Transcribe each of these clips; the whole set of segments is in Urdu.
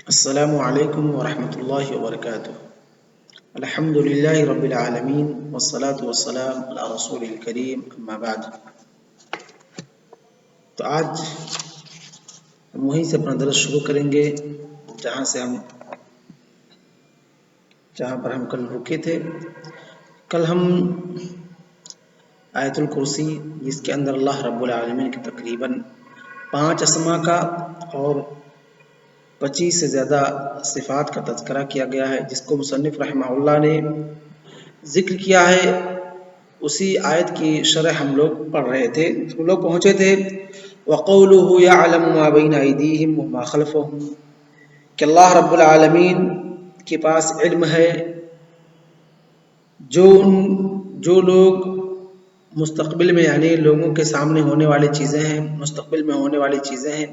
السلام علیکم ورحمۃ اللہ وبرکاتہ۔ الحمد للہ رب العالمین والصلاة والسلام علی رسول الکریم اما بعد۔ تو آج ہم وہیں سے اپنا درس شروع کریں گے جہاں پر ہم کل رکے تھے۔ کل ہم آیت الکرسی، جس کے اندر اللہ رب العالمین کے تقریباً 5 اسماء کا اور 25 سے زیادہ صفات کا تذکرہ کیا گیا ہے، جس کو مصنف رحمہ اللہ نے ذکر کیا ہے، اسی آیت کی شرح ہم لوگ پڑھ رہے تھے۔ ہم لوگ پہنچے تھے وَقَوْلُهُ يَعْلَمُ مَا بَيْنَ أَيْدِيهِمْ وَمَا خَلْفَهُمْ کہ اللہ رب العالمین کے پاس علم ہے جو لوگ مستقبل میں، یعنی لوگوں کے سامنے ہونے والی چیزیں ہیں، مستقبل میں ہونے والی چیزیں ہیں،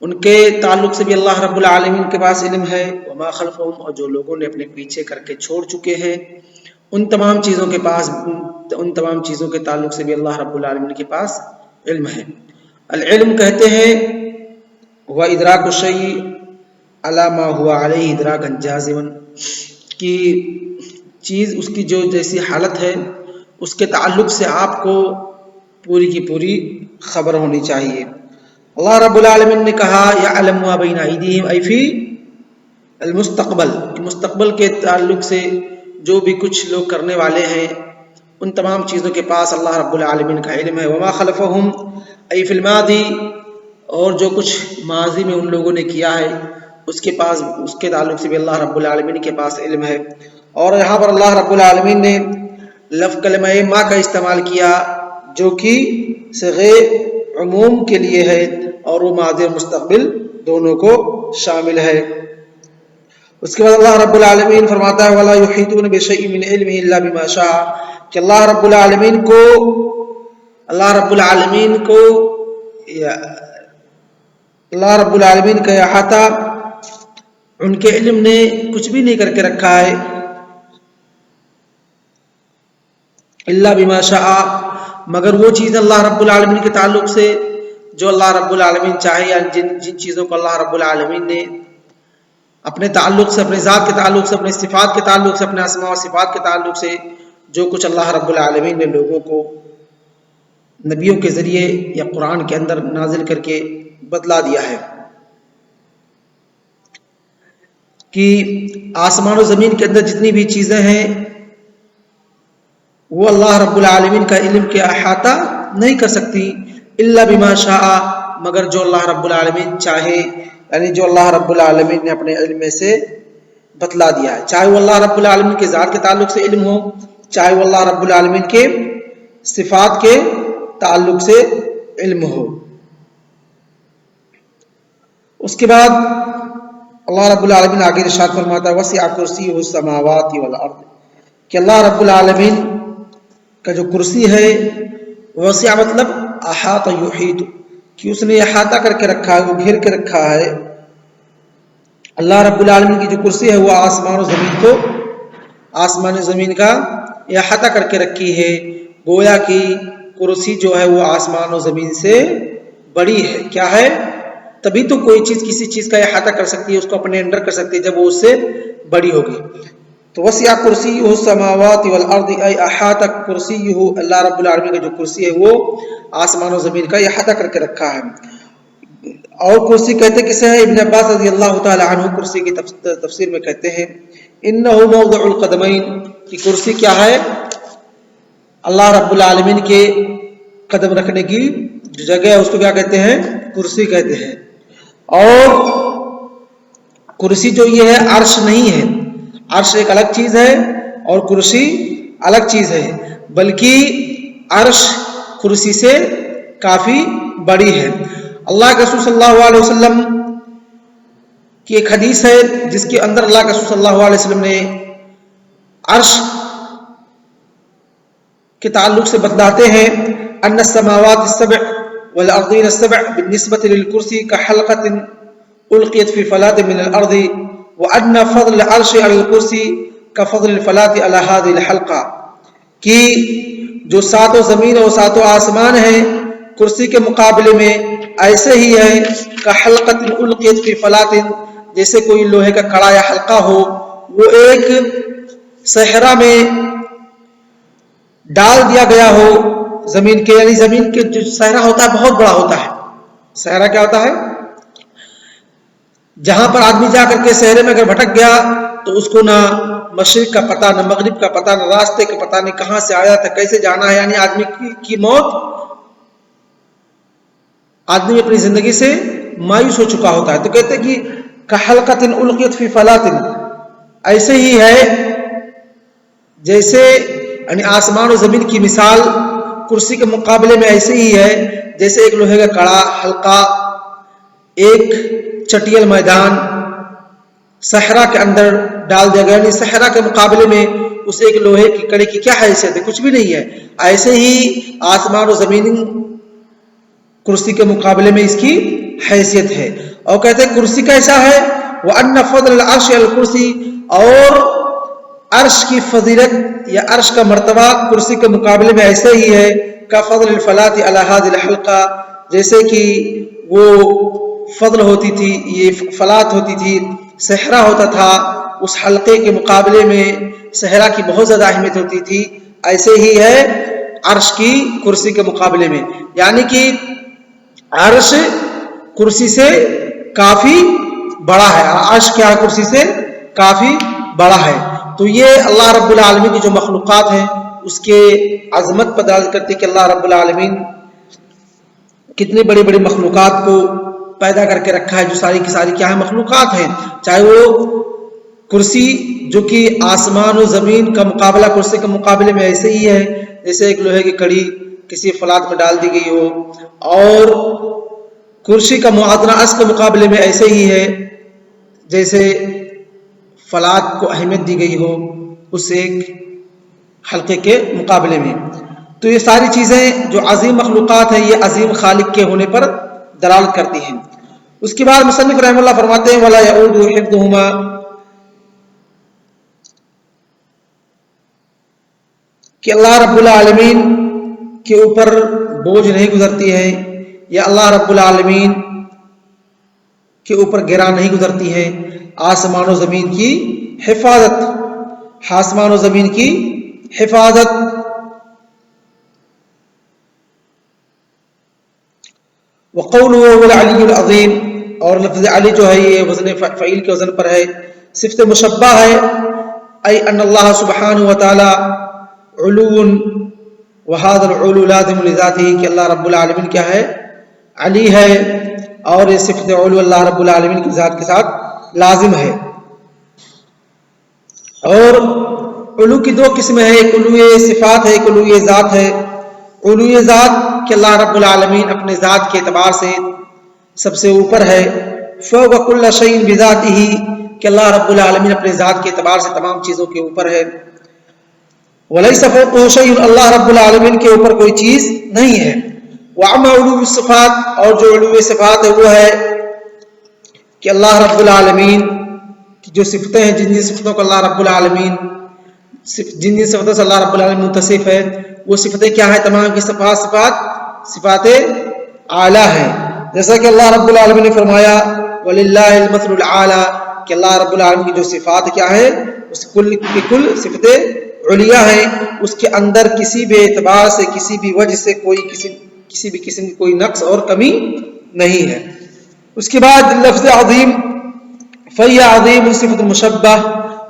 ان کے تعلق سے بھی اللہ رب العالمین کے پاس علم ہے۔ وما خلفہم، اور جو لوگوں نے اپنے پیچھے کر کے چھوڑ چکے ہیں، ان تمام چیزوں کے تعلق سے بھی اللہ رب العالمین کے پاس علم ہے۔ العلم کہتے ہیں وہ ادراک الشیء علی ما هو علیہ ادراکا جازما، کہ چیز اس کی جو جیسی حالت ہے اس کے تعلق سے آپ کو پوری کی پوری خبر ہونی چاہیے۔ اللہ رب العالمین نے کہا یعلم ما بین ایدیہم ای فی المستقبل، کہ مستقبل کے تعلق سے جو بھی کچھ لوگ کرنے والے ہیں ان تمام چیزوں کے پاس اللہ رب العالمین کا علم ہے۔ وما خلفہم ای فی الماضی، اور جو کچھ ماضی میں ان لوگوں نے کیا ہے اس کے تعلق سے بھی اللہ رب العالمین کے پاس علم ہے۔ اور یہاں پر اللہ رب العالمین نے لفظ کلمہ ما کا استعمال کیا، جو کہ صیغہ عموم کے لیے ہے، اور وہ ماضی اور مستقبل دونوں کو شامل ہے۔ اس کے بعد اللہ رب العالمین فرماتا ہے وَلَا يُحِيطُونَ بِشَيْءٍ مِّنْ عِلْمِهِ إِلَّا بِمَا شَاءَ، کہ اللہ رب العالمین کا احاطہ ان کے علم نے کچھ بھی نہیں کر کے رکھا ہے، الا بما شاء، مگر وہ چیز اللہ رب العالمین کے تعلق سے جو اللہ رب العالمین چاہے، یعنی جن چیزوں کو اللہ رب العالمین نے اپنے تعلق سے، اپنے ذات کے تعلق سے، اپنے صفات کے تعلق سے، اپنے اسماء و صفات کے تعلق سے جو کچھ اللہ رب العالمین نے لوگوں کو نبیوں کے ذریعے یا قرآن کے اندر نازل کر کے بتلا دیا ہے، کہ آسمان و زمین کے اندر جتنی بھی چیزیں ہیں وہ اللہ رب العالمین کا علم کے احاطہ نہیں کر سکتی، الا بما شاء، مگر جو اللہ رب العالمین چاہے، یعنی جو اللہ رب العالمین نے اپنے علم میں سے بتلا دیا ہے، چاہے وہ اللہ رب العالمین کے ذات کے تعلق سے علم ہو، چاہے وہ اللہ رب العالمین کے صفات کے تعلق سے علم ہو۔ اس کے بعد اللہ رب العالمین آگے ارشاد فرماتا ہے وسع کرسیہ السماوات والارض، کہ اللہ رب العالمین کا جو کرسی ہے، وسع مطلب احاط یحیط، کہ اس نے احاطہ کر کے رکھا ہے، وہ گھیر کے رکھا ہے۔ اللہ رب العالمین کی جو کرسی ہے وہ آسمان و زمین کا احاطہ کر کے رکھی ہے، گویا کہ کرسی جو ہے وہ آسمان و زمین سے بڑی ہے۔ کیا ہے؟ تبھی تو کوئی چیز کسی چیز کا احاطہ کر سکتی ہے، اس کو اپنے انڈر کر سکتی ہے جب وہ اس سے بڑی ہوگی۔ تو وسع کرسیہ السماوات والارض، ای احاط کرسیہ، اللہ رب العالمین کا جو کرسی ہے وہ آسمان و زمین کا احاطہ کر کے رکھا ہے۔ اور کرسی کہتے کسے ہیں؟ ابن عباس رضی اللہ تعالی عنہ کرسی کی تفسیر میں کہتے ہیں انہ موضع القدمین، کہ کرسی کیا ہے؟ اللہ رب العالمین کے قدم رکھنے کی جو جگہ ہے اس کو کیا کہتے ہیں؟ کرسی کہتے ہیں۔ اور کرسی جو یہ ہے عرش نہیں ہے، عرش ایک الگ چیز ہے اور کرسی الگ چیز ہے، بلکہ عرش کرسی سے کافی بڑی ہے۔ اللہ کے رسول صلی اللہ علیہ وسلم کی ایک حدیث ہے جس کے اندر اللہ کے رسول صلی اللہ علیہ وسلم نے عرش کے تعلق سے بتلاتے ہیں ان السماوات السبع والارضین السبع بالنسبة للکرسی كحلقة القیت فی فلاة من الارض وان فضل العرش على الکرسی كفضل الفلاة على هذه الحلقة، کہ جو ساتوں زمین اور ساتوں آسمان ہیں کرسی کے مقابلے میں ایسے ہی ہے کہ حلقۃ القیت فی فلاۃ، جیسے کوئی لوہے کا کڑا یا حلقہ ہو، وہ ایک صحرا میں ڈال دیا گیا ہو زمین کے، یعنی زمین کے جو صحرا ہوتا ہے بہت بڑا ہوتا ہے. صحرا کیا ہوتا ہے؟ جہاں پر آدمی جا کر کے صحرے میں اگر بھٹک گیا تو اس کو نہ مشرق کا پتہ، نہ مغرب کا پتہ، نہ راستے کا پتہ، نہیں کہاں سے آیا تھا، کیسے جانا ہے. یعنی آدمی کی موت، آدمی اپنی زندگی سے مایوس ہو چکا ہوتا ہے. تو کہتے ہیں کہ کحلقۃ القیت فی فلاۃ، ایسے ہی ہے جیسے، یعنی آسمان و زمین کی مثال کرسی کے مقابلے میں ایسے ہی ہے جیسے ایک لوہے کا کڑا، حلقہ، ایک چٹیل میدان صحرا کے اندر ڈال دیا گیا. یعنی صحرا کے مقابلے میں اس ایک لوہے کی کڑے کی کیا حیثیت ہے؟ کچھ بھی نہیں ہے. ایسے ہی آسمان و زمین کرسی کے مقابلے میں اس کی حیثیت ہے. اور کہتے ہیں کرسی کیسا ہے؟ وَأَنَّ فَضْلَ الْعَرْشِ الْكُرْسِي، اور عرش کی فضیلت یا عرش کا مرتبہ کرسی کے مقابلے میں ایسے ہی ہے كَفَضْلِ الْفَلَاةِ عَلَى هَذِهِ الْحَلْقَةِ، جیسے کہ وہ فضل ہوتی تھی، یہ فلات ہوتی تھی، صحرا ہوتا تھا، اس حلقے کے مقابلے میں صحرا کی بہت زیادہ اہمیت ہوتی تھی. ایسے ہی ہے عرش کی کرسی کے مقابلے میں، یعنی کہ عرش کرسی سے کافی بڑا ہے، عرش کیا کرسی سے کافی بڑا ہے. تو یہ اللہ رب العالمین کی جو مخلوقات ہیں اس کے عظمت پر دلالت کرتی ہے کہ اللہ رب العالمین کتنی بڑی بڑی مخلوقات کو پیدا کر کے رکھا ہے، جو ساری کی ساری کیا ہے؟ مخلوقات ہیں. چاہے وہ کرسی جو کہ آسمان و زمین کا مقابلہ کرسی کے مقابلے میں ایسے ہی ہے جیسے ایک لوہے کی کڑی کسی فلات میں ڈال دی گئی ہو، اور کرسی کا موازنہ عرش کے مقابلے میں ایسے ہی ہے جیسے فلات کو اہمیت دی گئی ہو اس ایک حلقے کے مقابلے میں. تو یہ ساری چیزیں جو عظیم مخلوقات ہیں یہ عظیم خالق کے ہونے پر دلالت کرتی ہیں. اس کے بعد مصنف رحمہ اللہ فرماتے ہیں وَلَا يَعُودُ حِفْظُهُمَا، کہ اللہ رب العالمین کے اوپر بوجھ نہیں گزرتی ہے، یا اللہ رب العالمین کے اوپر گرا نہیں گزرتی ہے آسمان و زمین کی حفاظت، آسمان و زمین کی حفاظت. وقوله هو العلی العظیم، اور لفظ علی جو ہے یہ وزن فعیل کے وزن پر ہے، صفت مشبہ ہے، ای ان اللہ سبحانہ وتعالی علو وهذا العلو لازم لذاته، کہ اللہ رب العالمین کیا ہے؟ علی ہے، اور یہ صفت علو اللہ رب العالمین کی ذات کے ساتھ لازم ہے. اور علو کی دو قسمیں ہیں، ایک علو صفات ہے، ایک علو ذات ہے. علو ذات کہ اللہ رب العالمین اپنے ذات کے اعتبار سے سب سے اوپر ہے. فوق کل شیء بذاتہ، کہ اللہ رب العالمین اپنے ذات کے اعتبار سے تمام چیزوں کے اوپر ہے. ولیس فوقہ شیء، اللہ رب العالمین کے اوپر کوئی چیز نہیں ہے. واما علو الصفات، اور جو علو صفات ہے وہ ہے کہ اللہ رب العالمین کی جو صفتیں ہیں، جن صفتوں کو اللہ رب العالمین جن صفتوں سے اللہ رب العالمین متصف ہے، وہ صفتیں کیا ہیں؟ تمام کی صفات اعلیٰ ہیں. جیسا کہ اللہ رب العالمین نے فرمایا وَلِلَّهِ الْمَثْلُ الْأَعْلَىٰ، کہ اللہ رب العالمین کی جو صفات کیا ہے؟ اس کل کی کل صفتیں علیہ ہیں، اس کے اندر کسی بھی اعتبار سے، کسی بھی وجہ سے کوئی کسی بھی قسم کی کوئی نقص اور کمی نہیں ہے. اس کے بعد لفظ عظیم، فَيَّ عَظِيمٌ صفت مشبہ،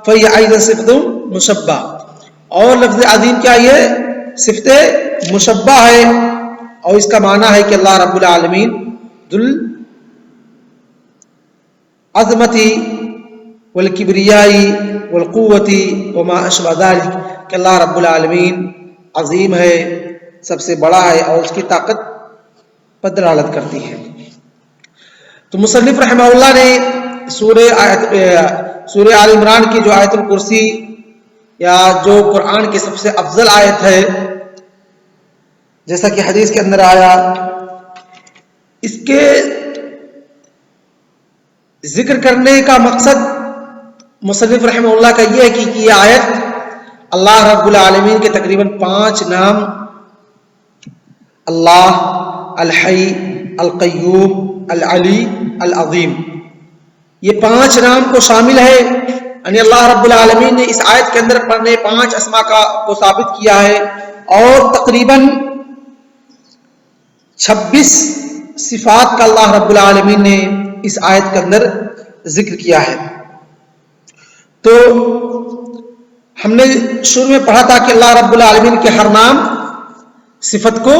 فَيَّ أَيْضًا صفت مشبہ. اور لفظ عظیم کیا؟ یہ صفت مشبہ ہے، اور اس کا معنی ہے کہ اللہ رب العالمین ذل عظمتی والکبریائی والقوتی وما اشبہ ذلک، کہ اللہ رب العالمین عظیم ہے، سب سے بڑا ہے، اور اس کی طاقت پر دلالت کرتی ہے. تو مصنف رحمہ اللہ نے سورہ آل عمران کی جو آیت الکرسی، یا جو قرآن کی سب سے افضل آیت ہے، جیسا کہ حدیث کے اندر آیا، اس کے ذکر کرنے کا مقصد مصنف رحمہ اللہ کا یہ ہے کہ یہ آیت اللہ رب العالمین کے تقریباً 5 نام، اللہ، الحی، القیوم، العلی، العظیم، یہ 5 نام کو شامل ہے، یعنی اللہ رب العالمین نے اس آیت کے اندر پڑھنے 5 اسما کو ثابت کیا ہے، اور تقریباً 26 صفات کا اللہ رب العالمین نے اس آیت کے اندر ذکر کیا ہے۔ تو ہم نے شروع میں پڑھا تھا کہ اللہ رب العالمین کے ہر نام صفت کو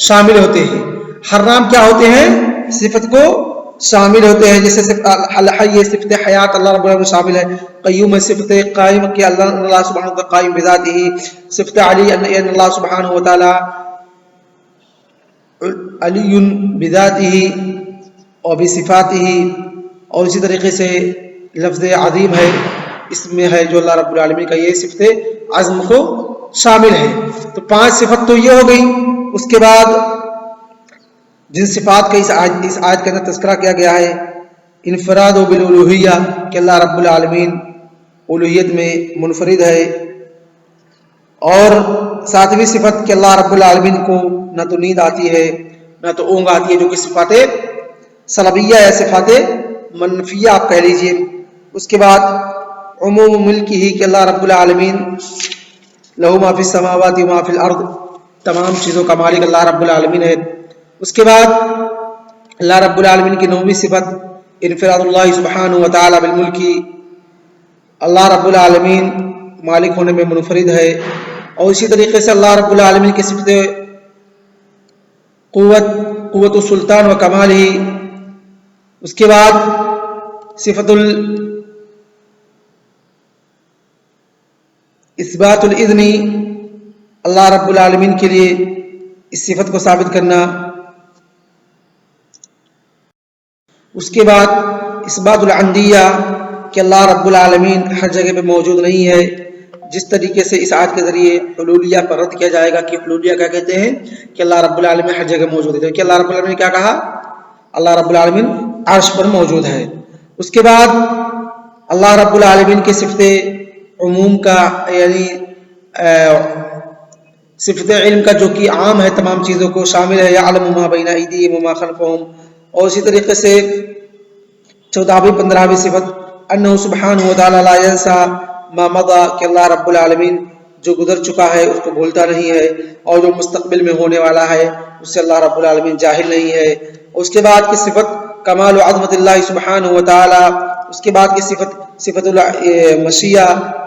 شامل ہوتے ہیں، ہر نام کیا ہوتے ہیں؟ صفت کو شامل ہوتے ہیں، جیسے الحی صفت حیات اللہ رب العالمین شامل ہے، قیوم صفت قائم کہ اللہ سبحانہ وتعالی قائم بذاتہ، صفت علی ان اللہ سبحانہ وتعالی علی بذاتہ اور بصفاتہ، اور اسی طریقے سے لفظ عظیم ہے اس میں ہے جو اللہ رب العالمین کا یہ صفت عظم کو شامل ہے۔ تو 5 صفت تو یہ ہو گئی۔ اس کے بعد جن صفات کا اس آیت کے اندر تذکرہ کیا گیا ہے، انفراد و بالالوہیہ کہ اللہ رب العالمین الوہیت میں منفرد ہے، اور 7ویں صفت کہ اللہ رب العالمین کو نہ تو نیند آتی ہے نہ تو اونگ آتی ہے، جو کہ صفات سلبیہ یا صفات منفیہ آپ کہہ لیجئے۔ اس کے بعد عموم ملک ہی کہ اللہ رب العالمین لہو ما فی السماوات و ما فی الارض، تمام چیزوں کا مالک اللہ رب العالمین ہے۔ اس کے بعد اللہ رب العالمین کی 9ویں صفت انفراد اللہ سبحانہ وتعالی بالملک، اللہ رب العالمین مالک ہونے میں منفرد ہے، اور اسی طریقے سے اللہ رب العالمین کی صفت قوت السلطان و کمال ہی۔ اس کے بعد صفت اثبات الاذن، اللہ رب العالمین کے لیے اس صفت کو ثابت کرنا۔ اس کے بعد اثبات العندیہ کہ اللہ رب العالمین ہر جگہ پہ موجود نہیں ہے، جس طریقے سے اس آیت کے ذریعے حلولیہ پر رد کیا جائے گا کہ حلولیہ کیا کہتے ہیں کہ اللہ رب العالمین ہر جگہ موجود ہے، کہ اللہ رب العالمین نے کیا کہا؟ اللہ رب العالمین عرش پر موجود ہے۔ اس کے بعد اللہ رب العالمین کی صفت عموم کا، یعنی صفت علم کا جو کہ عام ہے، تمام چیزوں کو شامل ہے، یعلم ما بین ایدیہم وما خلفہم، اور اسی طریقے سے 14ویں 15ویں صفت انہ سبحانہ وتعالی لا ینسى ما مضى کہ اللہ رب العالمین جو گزر چکا ہے اس کو بھولتا نہیں ہے، اور جو مستقبل میں ہونے والا ہے اس سے اللہ رب العالمین جاہل نہیں ہے۔ اس کے بعد کی صفت کمال عظمت اللہ سبحانہ وتعالی، اس کے بعد کی صفت المشیہ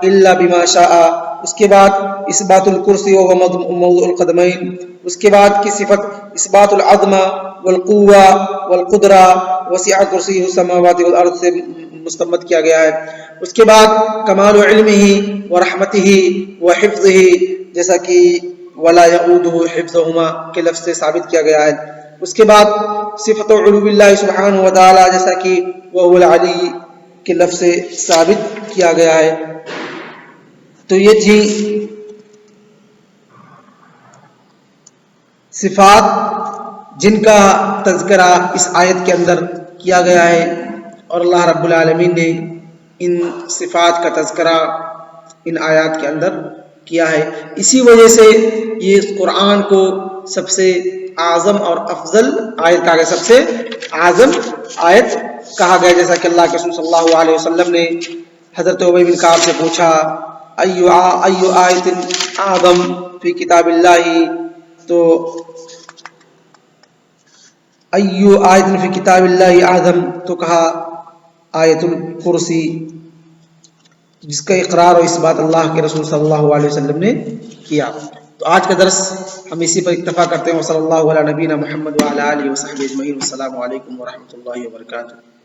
الا بما شاء، اس کے بعد اثبات الکرسی و موضوع القدمین، اس کے بعد کی صفت اثبات العظمہ والقوہ والقدرہ وسع کرسیہ السماوات والارض سے مستمد کیا گیا ہے۔ اس کے بعد کمال علمہ ورحمتہ وحفظہ، جیسا کہ ولا یعودہ حفظہما کے لفظ سے ثابت کیا گیا ہے۔ اس کے بعد صفت علو اللہ سبحانہ وتعالی جیسا کہ وہو العلی کے لفظ سے ثابت کیا گیا ہے۔ تو یہ تھی صفات جن کا تذکرہ اس آیت کے اندر کیا گیا ہے، اور اللہ رب العالمین نے ان صفات کا تذکرہ ان آیات کے اندر کیا ہے۔ اسی وجہ سے یہ قرآن کو سب سے اعظم اور افضل آیت کہا گیا، سب سے اعظم آیت کہا گیا، جیسا کہ اللہ کے رسول صلی اللہ علیہ وسلم نے حضرت ابی بن کعب سے پوچھا ایو آیت اعظم فی کتاب اللہ، تو ایو آیت فی کتاب اللہ اعظم، تو کہا آیت الکرسی، جس کا اقرار و اثبات اللہ کے رسول صلی اللہ علیہ وسلم نے کیا۔ تو آج کا درس ہم اسی پر اکتفا کرتے ہیں۔ صلی اللہ علیہ نبینا محمد وعلی آلہ وصحبہ اجمعین۔ السلام علیکم ورحمۃ اللہ وبرکاتہ۔